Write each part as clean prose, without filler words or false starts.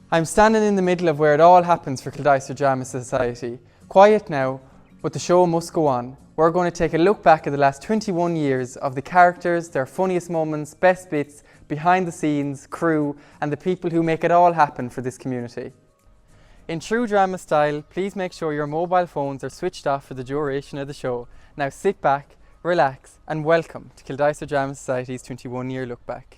I'm standing in the middle of where it all happens for Kildysart Drama Society. Quiet now, but the show must go on. We're going to take a look back at the last 21 years of the characters, their funniest moments, best bits, behind the scenes, crew, and the people who make it all happen for this community. In true drama style, please make sure your mobile phones are switched off for the duration of the show. Now sit back, relax, and welcome to Kildysart Drama Society's 21-year look back.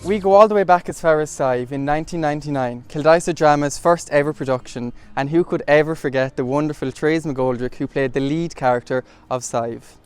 We go all the way back as far as Sive in 1999, Kildysart Drama's first ever production, and who could ever forget the wonderful Therese McGoldrick who played the lead character of Sive.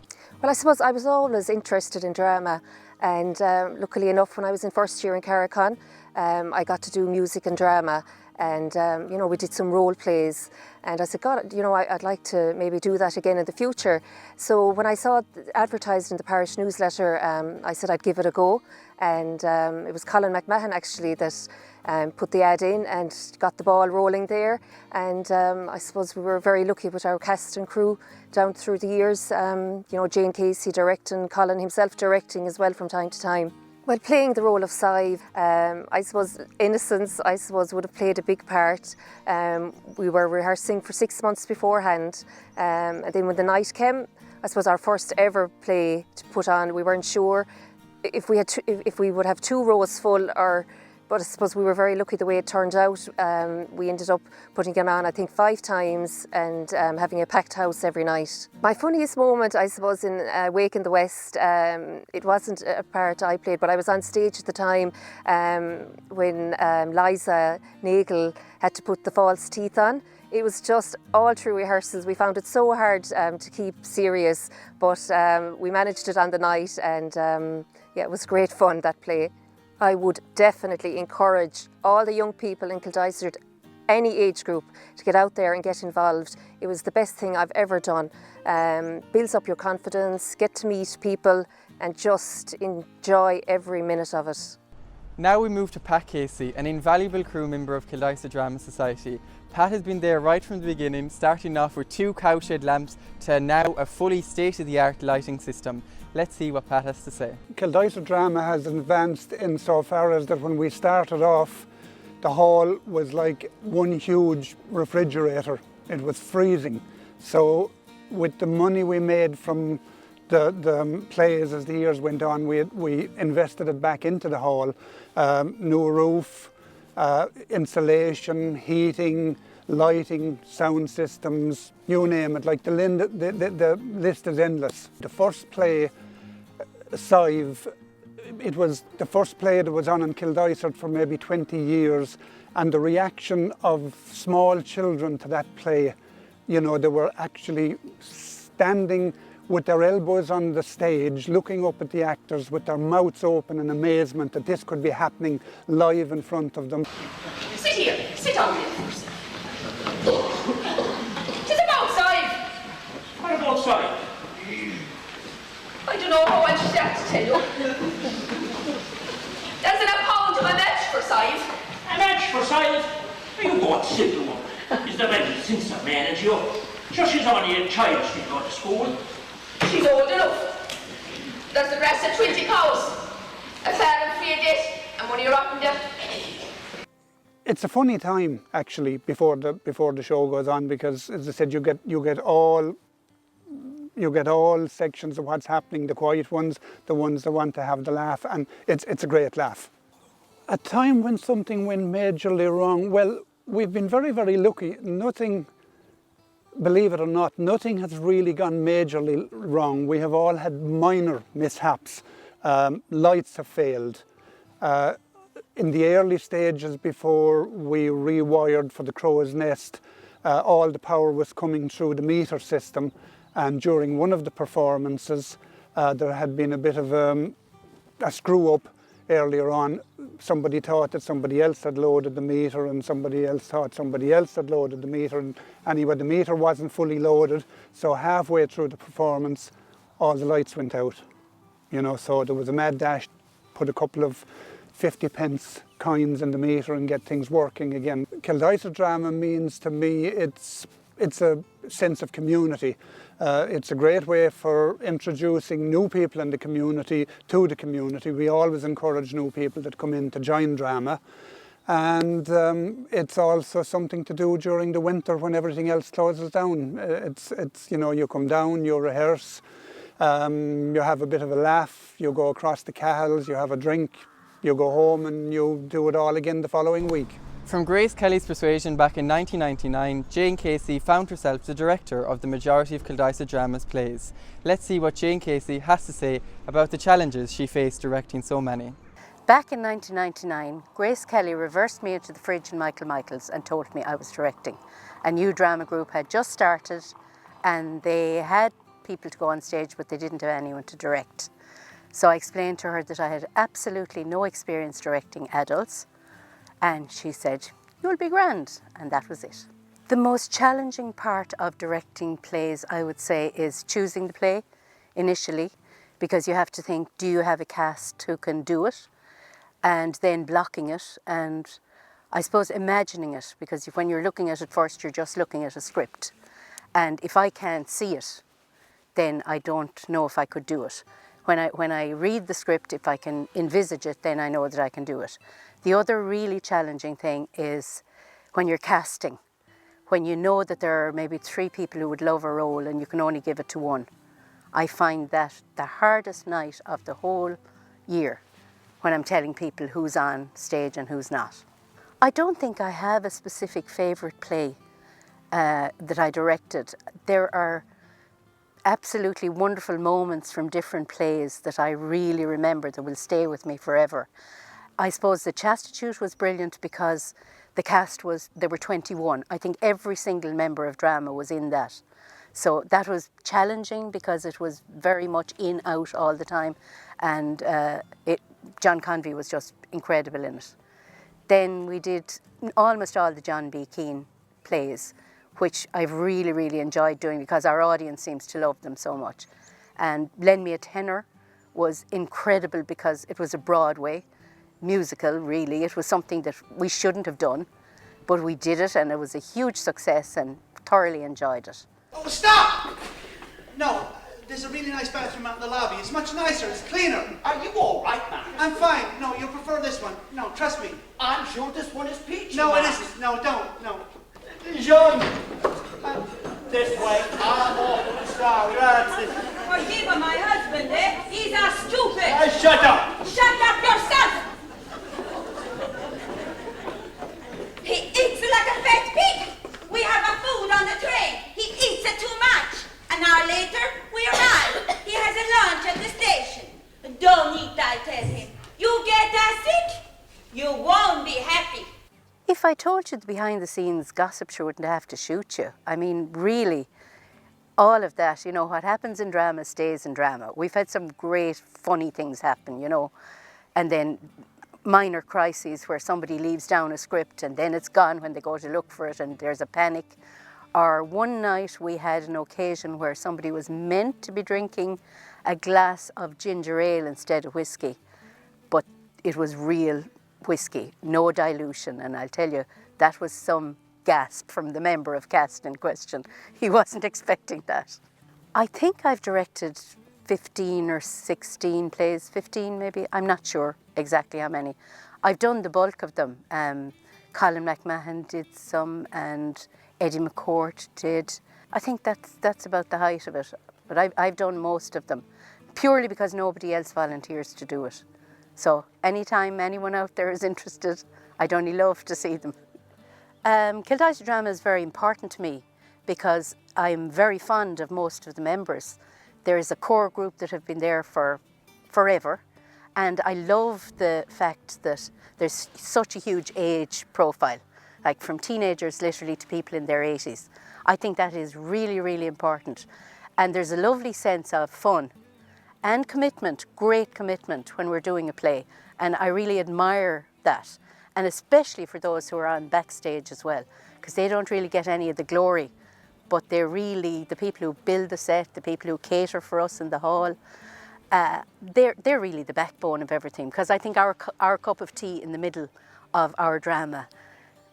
Well, I suppose I was always interested in drama, and luckily enough when I was in first year in Carricon, I got to do music and drama, and you know, we did some role plays, and I said, God, you know, I'd like to maybe do that again in the future. So when I saw it advertised in the parish newsletter, I said I'd give it a go, and it was Colin McMahon actually that put the ad in and got the ball rolling there, and I suppose we were very lucky with our cast and crew down through the years, you know, Jane Casey directing, Colin himself directing as well from time to time. Well, playing the role of Sive, I suppose innocence, would have played a big part. We were rehearsing for 6 months beforehand, and then when the night came, I suppose our first ever play to put on, we weren't sure if we would have 2 rows full, but I suppose we were very lucky the way it turned out. We ended up putting it on, I think, 5 times and having a packed house every night. My funniest moment, I suppose, in Wake in the West, it wasn't a part I played, but I was on stage at the time when Liza Nagel had to put the false teeth on. It was just all through rehearsals. We found it so hard to keep serious, but we managed it on the night, and yeah, it was great fun, that play. I would definitely encourage all the young people in Kildysart, any age group, to get out there and get involved. It was the best thing I've ever done. Builds up your confidence, get to meet people, and just enjoy every minute of it. Now we move to Pat Casey, an invaluable crew member of Kildysart Drama Society. Pat has been there right from the beginning, starting off with 2 cowshed lamps to now a fully state-of-the-art lighting system. Let's see what Pat has to say. Kildysart Drama has advanced insofar as that when we started off, the hall was like one huge refrigerator. It was freezing. So with the money we made from the plays as the years went on, we invested it back into the hall. New roof, insulation, heating, lighting, sound systems, you name it. Like the list is endless. The first play, Sive, it was the first play that was on in Kildysart for maybe 20 years, and the reaction of small children to that play, you know, they were actually standing with their elbows on the stage, looking up at the actors with their mouths open in amazement that this could be happening live in front of them. Sit here, sit down there. Tis about Sive. What about Sive? I don't know how I should have to tell you. There's an pound of a match for Sive. A match for Sive? You go and sit to her. Is there any sense of manage you? Sure, she's only a child, she'll go to school. She's old enough. There's the grass at 20 cows. I said I'm free of this, and when you're up and down. It's a funny time actually before the show goes on, because as I said, you get all sections of what's happening, the quiet ones, the ones that want to have the laugh, and it's a great laugh. A time when something went majorly wrong, well, we've been very, very lucky. Nothing, believe it or not, nothing has really gone majorly wrong. We have all had minor mishaps. Lights have failed. In the early stages before we rewired for the Crow's Nest, all the power was coming through the meter system, and during one of the performances there had been a bit of a screw up earlier on. Somebody thought that somebody else had loaded the meter, and somebody else thought somebody else had loaded the meter, and anyway the meter wasn't fully loaded, so halfway through the performance all the lights went out. You know, so there was a mad dash, put a couple of 50p coins in the meter and get things working again. Kildysart Drama means to me, it's a sense of community. It's a great way for introducing new people in the community to the community. We always encourage new people that come in to join drama. And it's also something to do during the winter when everything else closes down. It's you know, you come down, you rehearse, you have a bit of a laugh, you go across the Cahals, you have a drink, you go home and you do it all again the following week. From Grace Kelly's persuasion back in 1999, Jane Casey found herself the director of the majority of Kildysart Drama's plays. Let's see what Jane Casey has to say about the challenges she faced directing so many. Back in 1999, Grace Kelly reversed me into the fridge in Michael Michael's and told me I was directing. A new drama group had just started and they had people to go on stage, but they didn't have anyone to direct. So I explained to her that I had absolutely no experience directing adults, and she said, "You'll be grand," and that was it. The most challenging part of directing plays, I would say, is choosing the play initially, because you have to think, do you have a cast who can do it? And then blocking it, and I suppose imagining it, because when you're looking at it first, you're just looking at a script. And if I can't see it, then I don't know if I could do it. When I read the script, if I can envisage it, then I know that I can do it. The other really challenging thing is when you're casting, when you know that there are maybe 3 people who would love a role and you can only give it to one. I find that the hardest night of the whole year when I'm telling people who's on stage and who's not. I don't think I have a specific favourite play that I directed. There are absolutely wonderful moments from different plays that I really remember that will stay with me forever. I suppose The Chastitute was brilliant because the cast there were 21. I think every single member of drama was in that. So that was challenging because it was very much in, out all the time, and John Convey was just incredible in it. Then we did almost all the John B. Keane plays, which I've really, really enjoyed doing because our audience seems to love them so much. And Lend Me a Tenor was incredible because it was a Broadway musical, really. It was something that we shouldn't have done, but we did it and it was a huge success and thoroughly enjoyed it. Oh, stop! No, there's a really nice bathroom out in the lobby. It's much nicer, it's cleaner. Are you all right, man? I'm fine. No, you'll prefer this one. No, trust me. I'm sure this one is peachy. No, man. it isn't. No, don't. No. Jean! This way. I'm awfully sorry. Grazie. Forgive my husband, eh? He's a stupid. Shut up! Shut up yourself! He eats like a fat pig. We have a food on the tray. He eats it too much. An hour later, we arrive. He has a lunch at the station. Don't eat, I tell him. You get sick, you won't be happy. If I told you the behind the scenes gossip, sure wouldn't have to shoot you. I mean, really, all of that, you know, what happens in drama stays in drama. We've had some great funny things happen, you know, and then minor crises where somebody leaves down a script and then it's gone when they go to look for it and there's a panic. Or one night we had an occasion where somebody was meant to be drinking a glass of ginger ale instead of whiskey, but it was real whiskey, no dilution, and I'll tell you, that was some gasp from the member of cast in question. He wasn't expecting that. I think I've directed 15 or 16 plays, 15 maybe, I'm not sure exactly how many. I've done the bulk of them. Colin McMahon did some and Eddie McCourt did. I think that's about the height of it, but I've done most of them, purely because nobody else volunteers to do it. So anytime anyone out there is interested, I'd only love to see them. Kildysart Drama is very important to me because I'm very fond of most of the members. There is a core group that have been there for forever, and I love the fact that there's such a huge age profile, like from teenagers literally to people in their 80s. I think that is really, really important. And there's a lovely sense of fun and commitment, great commitment when we're doing a play. And I really admire that. And especially for those who are on backstage as well, because they don't really get any of the glory, but they're really the people who build the set, the people who cater for us in the hall. They're really the backbone of everything, because I think our cup of tea in the middle of our drama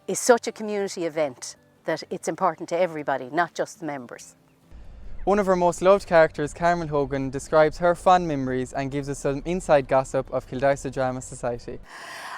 is such a community event that it's important to everybody, not just the members. One of our most loved characters, Carmel Hogan, describes her fond memories and gives us some inside gossip of Kildysart Drama Society.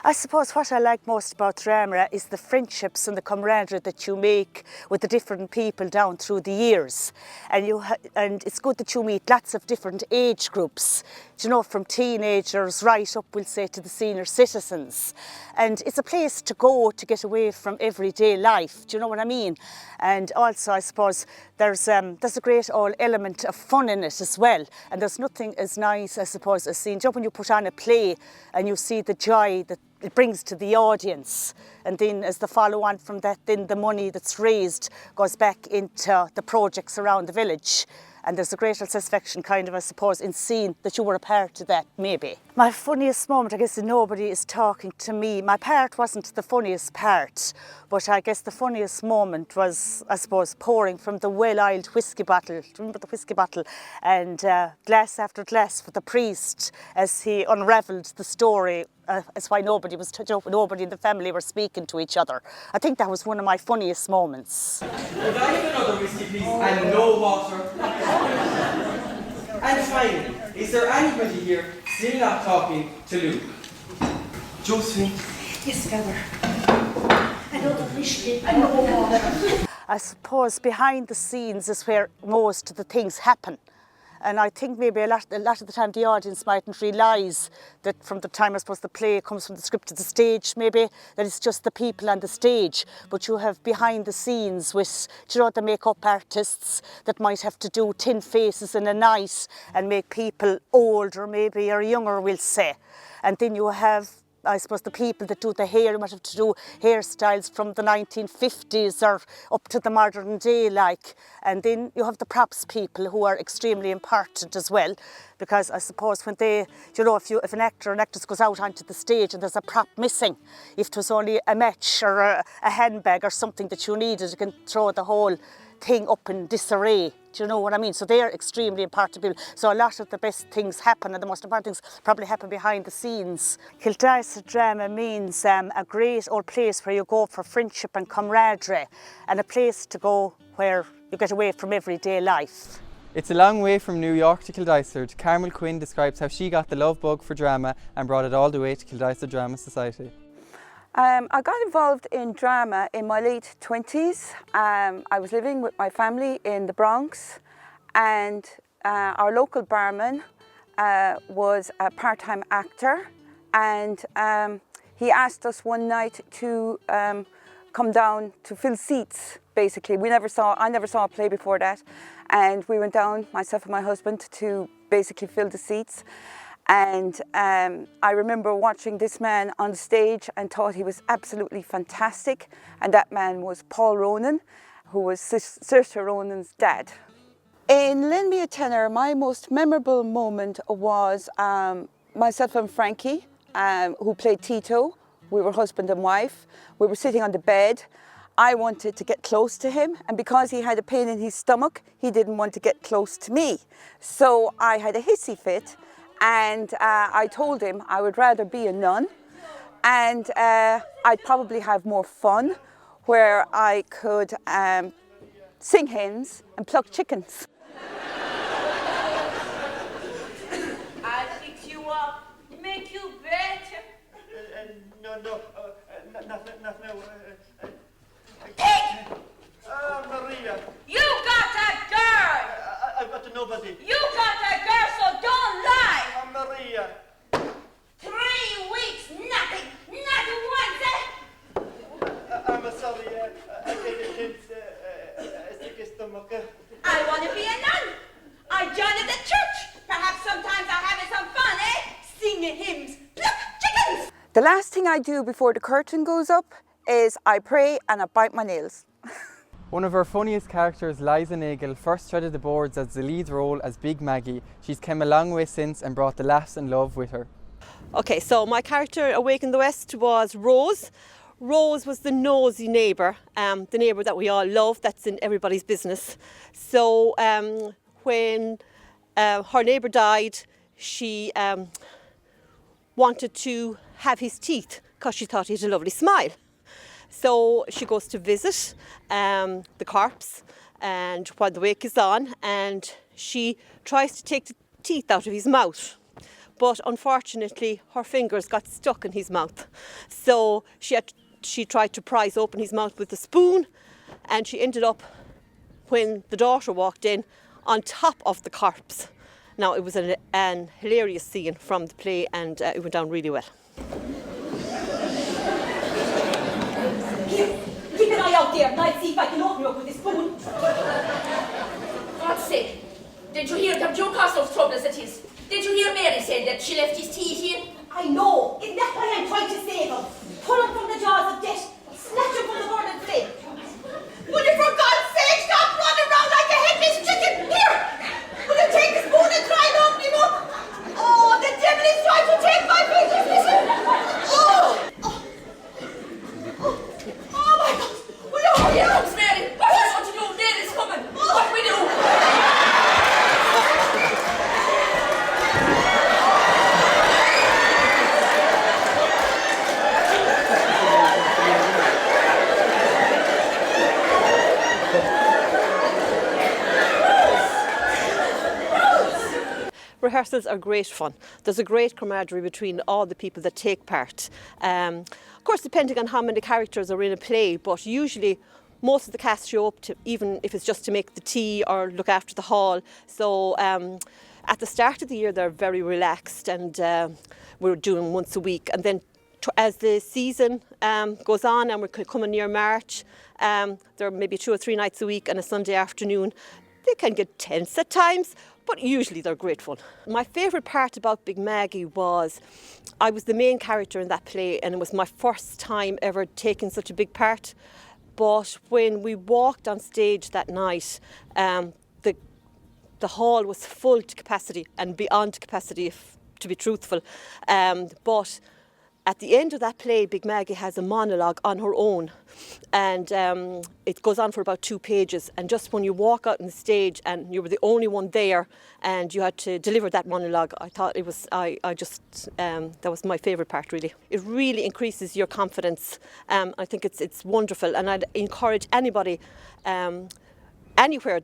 I suppose what I like most about drama is the friendships and the camaraderie that you make with the different people down through the years. And it's good that you meet lots of different age groups, you know, from teenagers right up, we'll say, to the senior citizens. And it's a place to go to get away from everyday life, do you know what I mean? And also, I suppose, there's a great old element of fun in it as well. And there's nothing as nice, I suppose, as seeing, when you put on a play and you see the joy that it brings to the audience. And then as the follow on from that, then the money that's raised goes back into the projects around the village. And there's a great satisfaction, kind of, I suppose, in seeing that you were a part of that, maybe. My funniest moment, I guess, nobody is talking to me. My part wasn't the funniest part, but I guess the funniest moment was, I suppose, pouring from the well-oiled whiskey bottle. Do you remember the whiskey bottle? And glass after glass for the priest as he unravelled the story. That's why nobody was nobody in the family were speaking to each other. I think that was one of my funniest moments. Would I have another whiskey, please, and no water? And finally, is there anybody here still not talking to Luke? Josephine? Yes, Father. I know the wish. I know. I suppose behind the scenes is where most of the things happen. And I think maybe a lot of the time the audience mightn't realise that from the time, I suppose, the play comes from the script to the stage, maybe, that it's just the people on the stage. But you have behind the scenes with, you know, the makeup artists that might have to do 10 faces in a night and make people older, maybe, or younger, we'll say. And then you have, I suppose, the people that do the hair, you might have to do hairstyles from the 1950s or up to the modern day, like. And then you have the props people who are extremely important as well, because I suppose when they, you know, if an actor or an actress goes out onto the stage and there's a prop missing, if it was only a match or a handbag or something that you needed, you can throw the whole thing up in disarray. Do you know what I mean? So they're extremely important people. So a lot of the best things happen, and the most important things probably happen behind the scenes. Kildysart Drama means a great old place where you go for friendship and camaraderie, and a place to go where you get away from everyday life. It's a long way from New York to Kildysart. Carmel Quinn describes how she got the love bug for drama and brought it all the way to Kildysart Drama Society. I got involved in drama in my late 20s. I was living with my family in the Bronx, and our local barman was a part-time actor, and he asked us one night to come down to fill seats, basically. I never saw a play before that, and we went down, myself and my husband, to basically fill the seats. And I remember watching this man on the stage and thought he was absolutely fantastic. And that man was Paul Ronan, who was Saoirse Ronan's dad. In Lend Me a Tenner, my most memorable moment was myself and Frankie, who played Tito. We were husband and wife. We were sitting on the bed. I wanted to get close to him, and because he had a pain in his stomach, he didn't want to get close to me. So I had a hissy fit. And I told him I would rather be a nun, and I'd probably have more fun, where I could sing hymns and pluck chickens. no, not now. Pig! Maria. You got a girl! I've got nobody. You got a girl, so don't lie! Maria. 3 weeks, nothing! Not once, eh? I'm sorry, I get a kid's sick stomach. I want to be a nun. I joined at the church. Perhaps sometimes I'm having some fun, eh? Singing hymns. Pluck chickens! The last thing I do before the curtain goes up is I pray and I bite my nails. One of our funniest characters, Liza Nagel, first threaded the boards as the lead role as Big Maggie. She's come a long way since and brought the laughs and love with her. Okay, so my character Awake in the West was Rose. Rose was the nosy neighbour, the neighbour that we all love, that's in everybody's business. So when her neighbour died, she wanted to have his teeth because she thought he had a lovely smile. So she goes to visit the corpse and while the wake is on, and she tries to take the teeth out of his mouth. But unfortunately, her fingers got stuck in his mouth. So she tried to prise open his mouth with a spoon, and she ended up, when the daughter walked in, on top of the corpse. Now, it was an hilarious scene from the play, and it went down really well. Keep an eye out there, and I'll see if I can open you up with this spoon. God's sake, did you hear them Joe Costner's troubles at his? Did you hear Mary say that she left his teeth in? I know. Isn't that why I'm trying to save him? Pull him from the jaws of death. Snatch him from the burning flame. Will you, for God's sake, stop running around like a headless chicken? Here! Will you take the spoon and try and open him up? Oh, the devil is trying to take my fingers, listen! Oh my God! Will you hurry up? Mary, what do you want to do? Dad is coming. What do we do? Rehearsals are great fun. There's a great camaraderie between all the people that take part. Of course, depending on how many characters are in a play, but usually most of the cast show up, to, even if it's just to make the tea or look after the hall. So at the start of the year, they're very relaxed, and we're doing once a week. And then as the season goes on and we're coming near March, there are maybe 2 or 3 nights a week and a Sunday afternoon. They can get tense at times, but usually they're great fun. My favourite part about Big Maggie was I was the main character in that play, and it was my first time ever taking such a big part. But when we walked on stage that night, the hall was full to capacity and beyond capacity, to be truthful. But at the end of that play, Big Maggie has a monologue on her own, and it goes on for about 2 pages. And just when you walk out on the stage and you were the only one there and you had to deliver that monologue, I thought it was, that was my favourite part, really. It really increases your confidence. I think it's wonderful, and I'd encourage anybody, anywhere,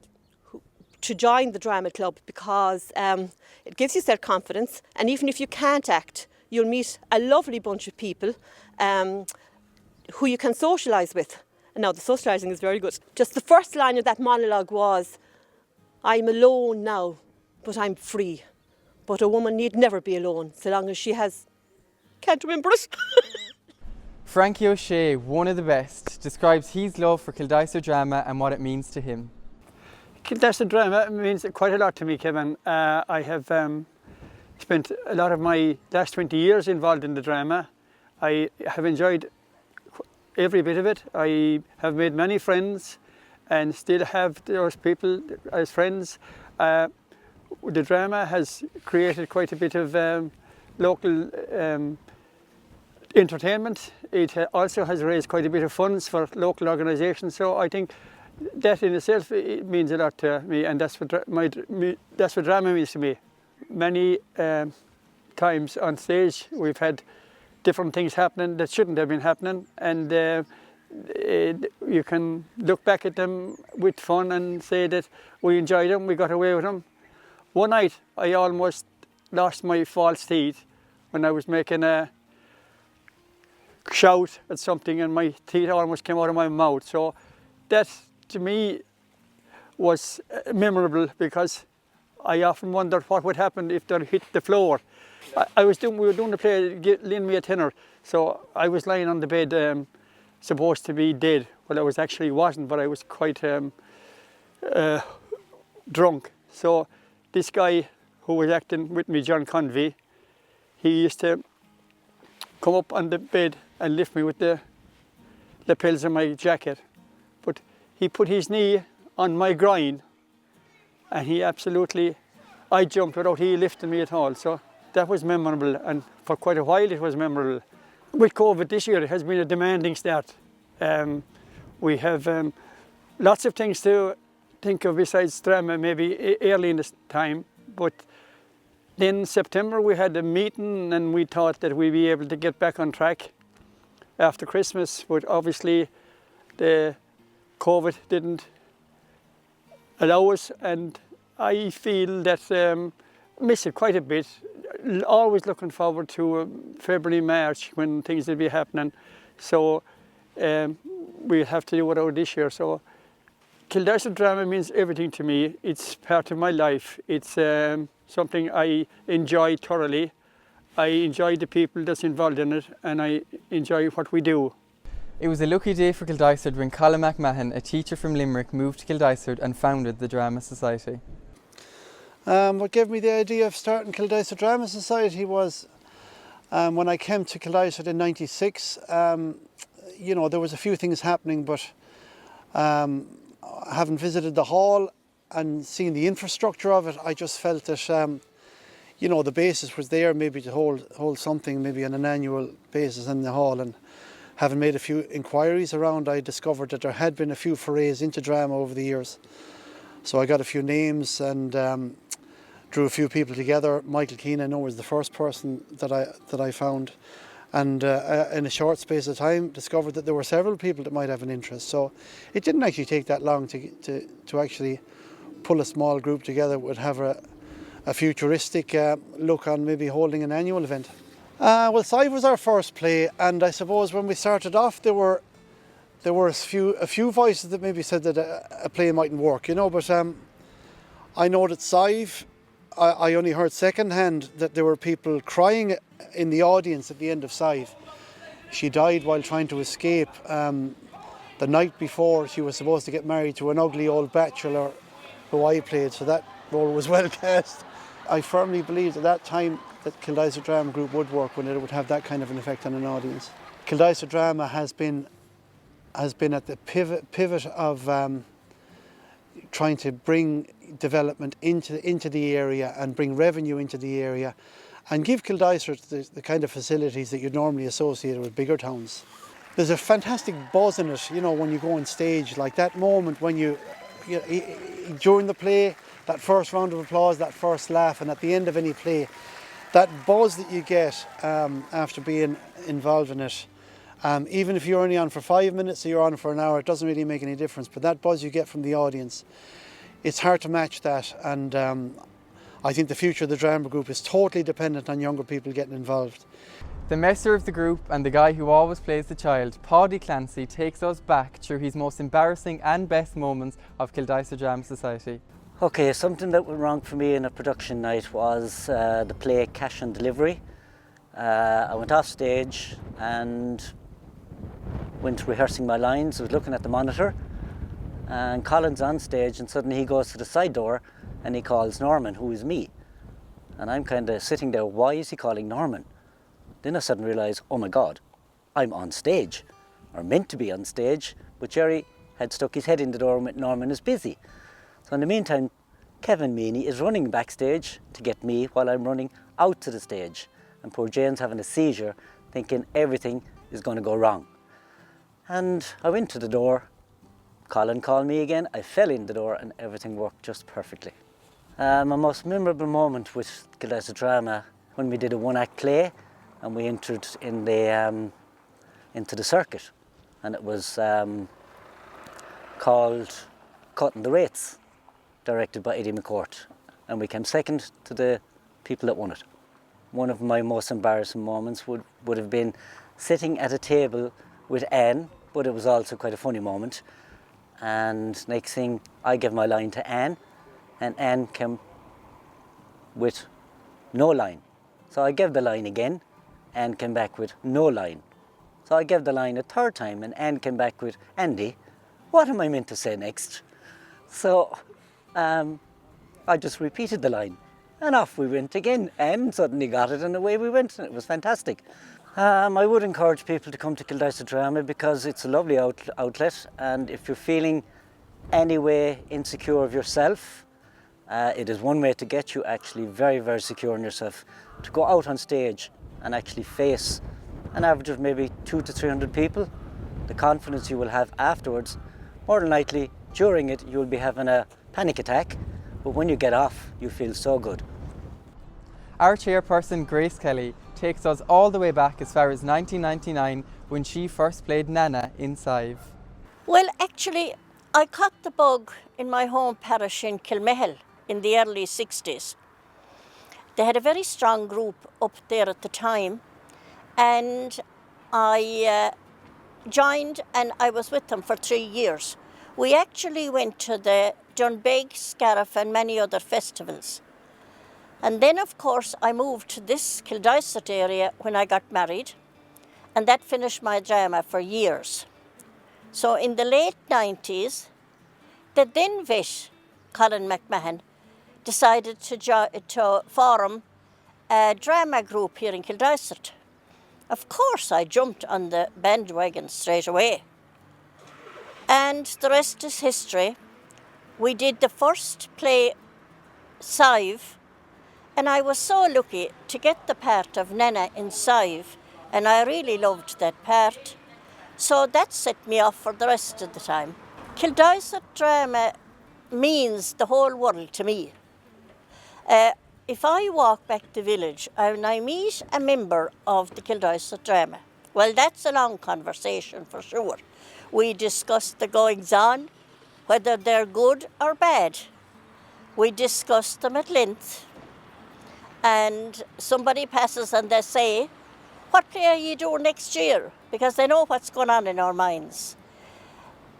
to join the drama club, because it gives you self-confidence, and even if you can't act, you'll meet a lovely bunch of people who you can socialise with. And now the socialising is very good. Just the first line of that monologue was, "I'm alone now, but I'm free. But a woman need never be alone, so long as she has..." Can't remember it. Frankie O'Shea, one of the best, describes his love for Kildysart Drama and what it means to him. Kildysart Drama means quite a lot to me, Kevin. I have spent a lot of my last 20 years involved in the drama. I have enjoyed every bit of it. I have made many friends and still have those people as friends. The drama has created quite a bit of local entertainment. It also has raised quite a bit of funds for local organisations, so I think that in itself, it means a lot to me, and that's what drama means to me. Many times on stage we've had different things happening that shouldn't have been happening, and you can look back at them with fun and say that we enjoyed them, we got away with them. One night I almost lost my false teeth when I was making a shout at something and my teeth almost came out of my mouth. So that to me was memorable, because I often wondered what would happen if they hit the floor. We were doing the play, Lend Me a Tenor, so I was lying on the bed, supposed to be dead. Well, I wasn't, but I was quite drunk. So this guy who was acting with me, John Convey, he used to come up on the bed and lift me with the lapels of my jacket. But he put his knee on my groin, and I jumped without he lifting me at all. So that was memorable, and for quite a while it was memorable. With COVID this year, it has been a demanding start. We have lots of things to think of besides drama, maybe early in this time, but then in September we had a meeting and we thought that we'd be able to get back on track after Christmas, but obviously the COVID didn't allow us, and I feel that miss it quite a bit. Always looking forward to February, March when things will be happening. So we'll have to do without this year. So Kildysart Drama means everything to me. It's part of my life. It's something I enjoy thoroughly. I enjoy the people that's involved in it, and I enjoy what we do. It was a lucky day for Kildysart when Colin McMahon, a teacher from Limerick, moved to Kildysart and founded the Drama Society. What gave me the idea of starting Kildysart Drama Society was when I came to Kildysart in '96. You know, there was a few things happening, but having visited the hall and seen the infrastructure of it, I just felt that you know, the basis was there maybe to hold something maybe on an annual basis in the hall. And having made a few inquiries around, I discovered that there had been a few forays into drama over the years. So I got a few names and drew a few people together. Michael Keane, I know, was the first person that I found, and in a short space of time discovered that there were several people that might have an interest. So it didn't actually take that long to actually pull a small group together that would have a futuristic look on maybe holding an annual event. Well, Sive was our first play, and I suppose when we started off there were a few voices that maybe said that a play mightn't work, you know, but I know that Sive, I only heard secondhand that there were people crying in the audience at the end of Sive. She died while trying to escape the night before she was supposed to get married to an ugly old bachelor who I played, so that role was well cast. I firmly believed at that time that Kildysart Drama Group would work when it would have that kind of an effect on an audience. Kildysart Drama has been at the pivot of trying to bring development into the area and bring revenue into the area and give Kildysart the kind of facilities that you'd normally associate with bigger towns. There's a fantastic buzz in it, you know, when you go on stage, like that moment when you during the play, that first round of applause, that first laugh, and at the end of any play, that buzz that you get after being involved in it, even if you're only on for 5 minutes or you're on for an hour, it doesn't really make any difference, but that buzz you get from the audience, it's hard to match that, and I think the future of the drama group is totally dependent on younger people getting involved. The messer of the group and the guy who always plays the child, Paddy Clancy, takes us back through his most embarrassing and best moments of Kildysart Drama Society. Okay, something that went wrong for me in a production night was the play Cash and Delivery. I went off stage and went rehearsing my lines. I was looking at the monitor and Colin's on stage, and suddenly he goes to the side door and he calls Norman, who is me. And I'm kind of sitting there, why is he calling Norman? Then I suddenly realise, oh my God, I'm on stage, or meant to be on stage, but Jerry had stuck his head in the door and went, Norman is busy. So in the meantime, Kevin Meany is running backstage to get me while I'm running out to the stage. And poor Jane's having a seizure, thinking everything is going to go wrong. And I went to the door, Colin called me again, I fell in the door and everything worked just perfectly. My most memorable moment with Kildysart Drama, when we did a one-act play and we entered in the, into the circuit, and it was called Cutting the Rates, directed by Eddie McCourt, and we came second to the people that won it. One of my most embarrassing moments would have been sitting at a table with Anne, but it was also quite a funny moment. And next thing, I gave my line to Anne, and Anne came with no line. So I gave the line again, Anne came back with no line. So I gave the line a third time, and Anne came back with, Andy, what am I meant to say next? So I just repeated the line, and off we went again. Anne suddenly got it, and away we went, and it was fantastic. I would encourage people to come to Kildysart Drama because it's a lovely outlet, and if you're feeling any way insecure of yourself, it is one way to get you actually very, very secure in yourself, to go out on stage and actually face an average of maybe 200 to 300 people. The confidence you will have afterwards, more than likely during it you'll be having a panic attack, but when you get off you feel so good. Our chairperson Grace Kelly takes us all the way back as far as 1999 when she first played Nana in Sive. Well, actually I caught the bug in my home parish in Kilmihil in the early 60s. They had a very strong group up there at the time, and I joined and I was with them for 3 years. We actually went to the Dunbeg, Scariff and many other festivals. And then of course I moved to this Kildysart area when I got married, and that finished my drama for years. So in the late 90s, the then vet, Colin McMahon, decided to form a drama group here in Kildysart. Of course I jumped on the bandwagon straight away. And the rest is history. We did the first play, Sive, and I was so lucky to get the part of Nana in Sive, and I really loved that part. So that set me off for the rest of the time. Kildysart Drama means the whole world to me. If I walk back the village and I meet a member of the Kildysart Drama, well, that's a long conversation for sure. We discuss the goings-on, whether they're good or bad. We discuss them at length. And somebody passes and they say, what play are you doing next year? Because they know what's going on in our minds.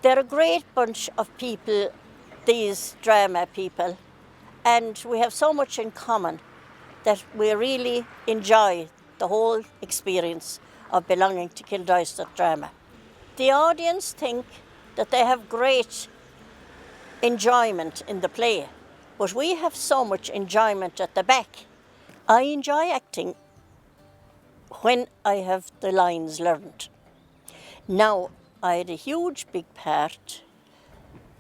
They're a great bunch of people, these drama people, and we have so much in common that we really enjoy the whole experience of belonging to Kildysart Drama. The audience think that they have great enjoyment in the play, but we have so much enjoyment at the back. I enjoy acting when I have the lines learned. Now, I had a huge big part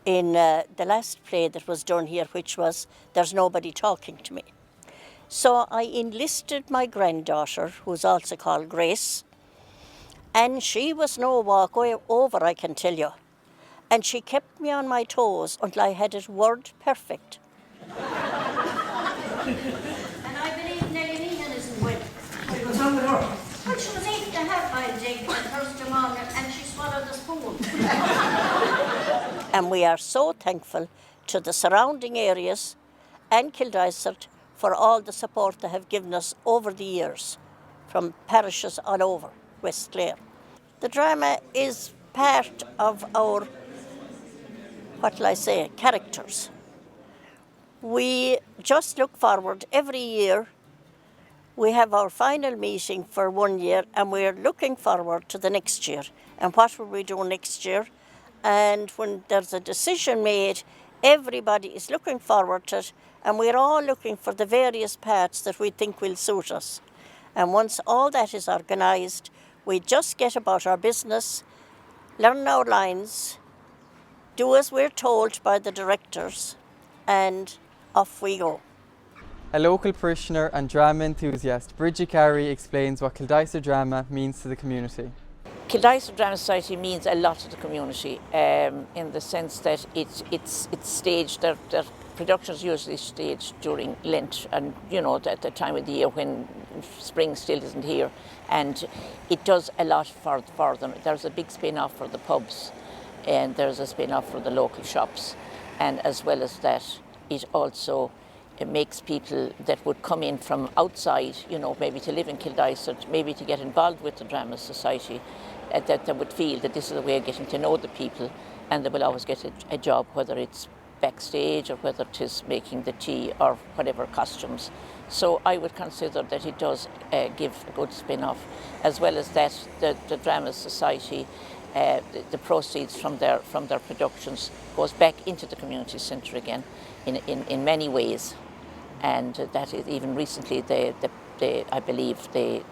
in the last play that was done here, which was There's Nobody Talking to Me. So I enlisted my granddaughter, who's also called Grace, and she was no walk over, I can tell you. And she kept me on my toes until I had it word perfect. And I believe Nellie Meehan isn't well. What's wrong with her? Well, she was eating a half-boiled egg on Thursday morning and she swallowed the spoon. And we are so thankful to the surrounding areas and Kildysart for all the support they have given us over the years from parishes all over West Clare. The drama is part of our, characters. We just look forward every year. We have our final meeting for 1 year and we're looking forward to the next year. And what will we do next year? And when there's a decision made, everybody is looking forward to it, and we're all looking for the various parts that we think will suit us. And once all that is organised, we just get about our business, learn our lines, do as we're told by the directors, and off we go. A local parishioner and drama enthusiast, Bridget Carey, explains what Kildysart Drama means to the community. Kildysart Drama Society means a lot to the community in the sense that it's staged, their productions usually staged during Lent and, you know, at the time of the year when spring still isn't here, and it does a lot for them. There's a big spin-off for the pubs and there's a spin-off for the local shops, and as well as that it also it makes people that would come in from outside, you know, maybe to live in Kildysart, maybe to get involved with the Drama Society, that they would feel that this is a way of getting to know the people, and they will always get a job, whether it's backstage or whether it is making the tea or whatever costumes. So I would consider that it does give a good spin-off. As well as that, the Drama Society, the proceeds from their productions goes back into the community centre again in many ways. And that is even recently, I believe the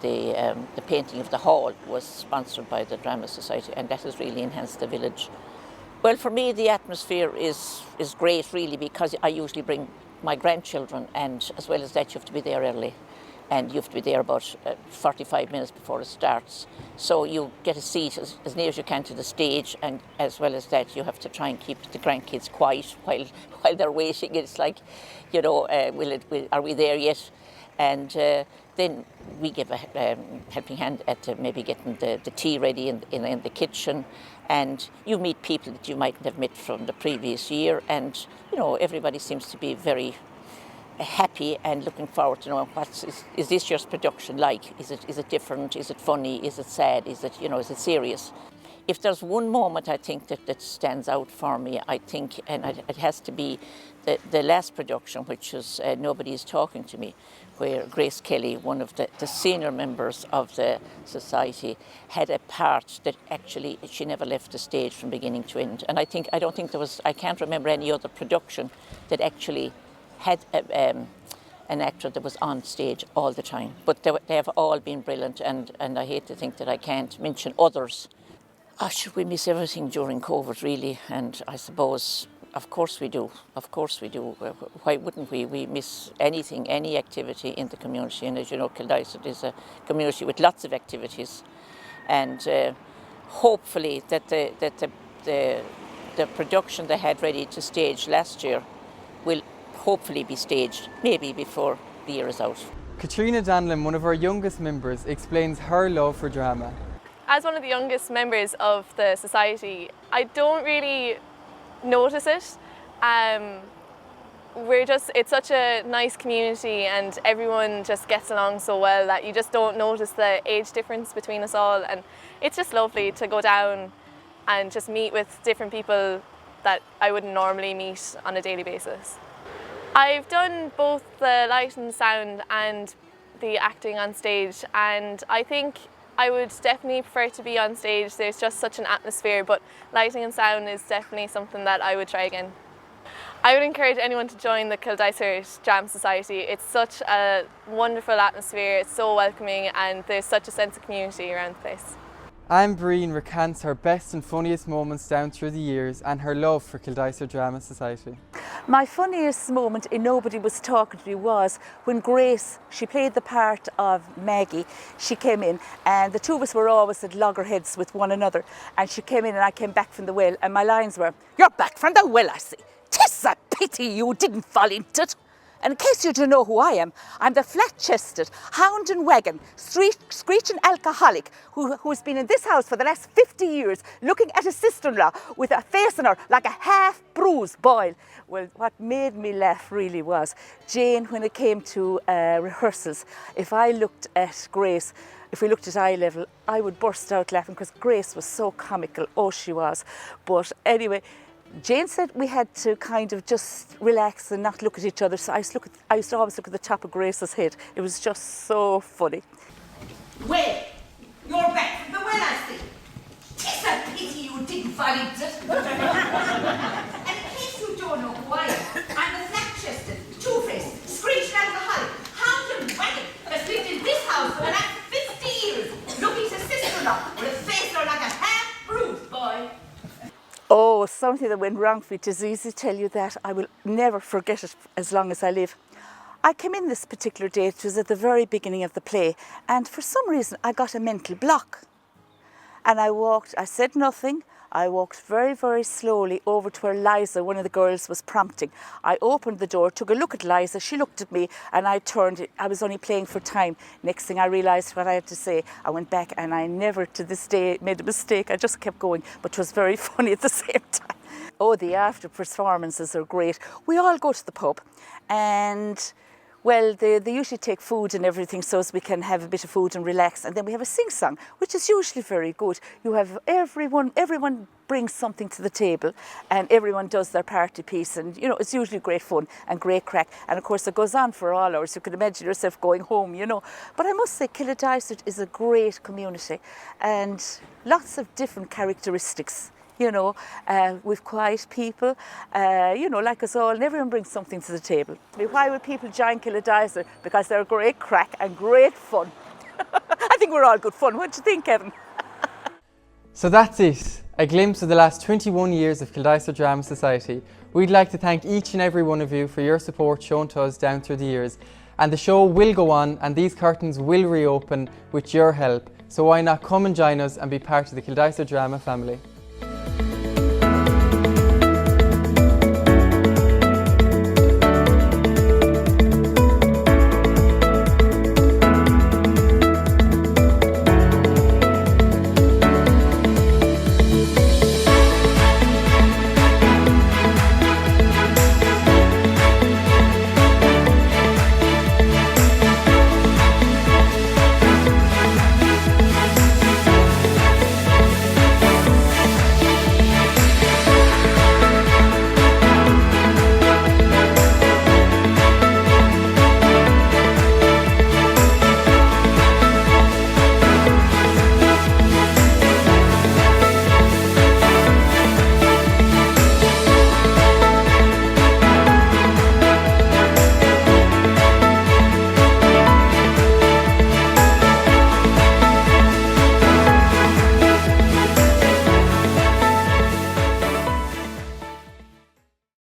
painting of the hall was sponsored by the Drama Society, and that has really enhanced the village. Well, for me, the atmosphere is great, really, because I usually bring my grandchildren, and as well as that, you have to be there early, and you have to be there about 45 minutes before it starts. So you get a seat as near as you can to the stage, and as well as that, you have to try and keep the grandkids quiet while they're waiting. It's like, you know, are we there yet? And then we give a helping hand at maybe getting the tea ready in the kitchen. And you meet people that you mightn't have met from the previous year, and you know, everybody seems to be very happy and looking forward to knowing is this year's production like? Is it different? Is it funny? Is it sad? Is it serious? If there's one moment I think that stands out for me, I think, and it has to be the last production, which is Nobody Is Talking to Me, where Grace Kelly, one of the senior members of the society, had a part that actually she never left the stage from beginning to end. And I can't remember any other production that actually had an actor that was on stage all the time. But they have all been brilliant, and I hate to think that I can't mention others. Should we miss everything during COVID, really? And I suppose, of course we do. Of course we do. Why wouldn't we? We miss anything, any activity in the community. And as you know, Kildysart is a community with lots of activities. And hopefully that the production they had ready to stage last year will hopefully be staged, maybe before the year is out. Katrina Danlin, one of our youngest members, explains her love for drama. As one of the youngest members of the society, I don't really notice it. It's such a nice community, and everyone just gets along so well that you just don't notice the age difference between us all, and it's just lovely to go down and just meet with different people that I wouldn't normally meet on a daily basis. I've done both the light and sound and the acting on stage, and I think I would definitely prefer to be on stage. There's just such an atmosphere, but lighting and sound is definitely something that I would try again. I would encourage anyone to join the Kildysart Drama Society. It's such a wonderful atmosphere, it's so welcoming, and there's such a sense of community around the place. Anne Breen recants her best and funniest moments down through the years and her love for Kildysart Drama Society. My funniest moment in Nobody Was Talking to Me was when Grace, she played the part of Maggie, she came in, and the two of us were always at loggerheads with one another, and she came in and I came back from the well, and my lines were, "You're back from the well, I see. 'Tis a pity you didn't fall into it. And in case you don't know who I am, I'm the flat-chested, hound and wagon, screeching alcoholic who's been in this house for the last 50 years, looking at his sister-in-law with a face on her like a half-bruised boil." Well, what made me laugh really was Jane, when it came to rehearsals, if I looked at Grace, if we looked at eye level, I would burst out laughing because Grace was so comical. Oh, she was. But anyway, Jane said we had to kind of just relax and not look at each other. So I used to always look at the top of Grace's head. It was just so funny. Well, you're back from the well, I see. 'Tis a pity you didn't fall into it. And in case you don't know who I am, I'm the flat-chested, two-faced, screeching alcoholic, hound and wagon that's lived in this house for the last 50 years, looking to sister-in-law with a face like a half-bruised boy. Oh, something that went wrong for me. It is easy to tell you that. I will never forget it as long as I live. I came in this particular day, it was at the very beginning of the play, and for some reason I got a mental block. And I said nothing. I walked very, very slowly over to where Liza, one of the girls, was prompting. I opened the door, took a look at Liza, she looked at me, and I turned. I was only playing for time. Next thing I realised what I had to say. I went back, and I never to this day made a mistake. I just kept going, but it was very funny at the same time. Oh, the after performances are great. We all go to the pub and well, they usually take food and everything so as we can have a bit of food and relax. And then we have a sing-song, which is usually very good. You have everyone brings something to the table and everyone does their party piece. And, you know, it's usually great fun and great crack. And, of course, it goes on for all hours. You can imagine yourself going home, you know. But I must say, Kildysart is a great community and lots of different characteristics. You know, with quiet people, you know, like us all, and everyone brings something to the table. Why would people join Kildysart? Because they're great crack and great fun. I think we're all good fun. What do you think, Kevin? So that's it, a glimpse of the last 21 years of Kildysart Drama Society. We'd like to thank each and every one of you for your support shown to us down through the years. And the show will go on and these curtains will reopen with your help. So why not come and join us and be part of the Kildysart Drama family.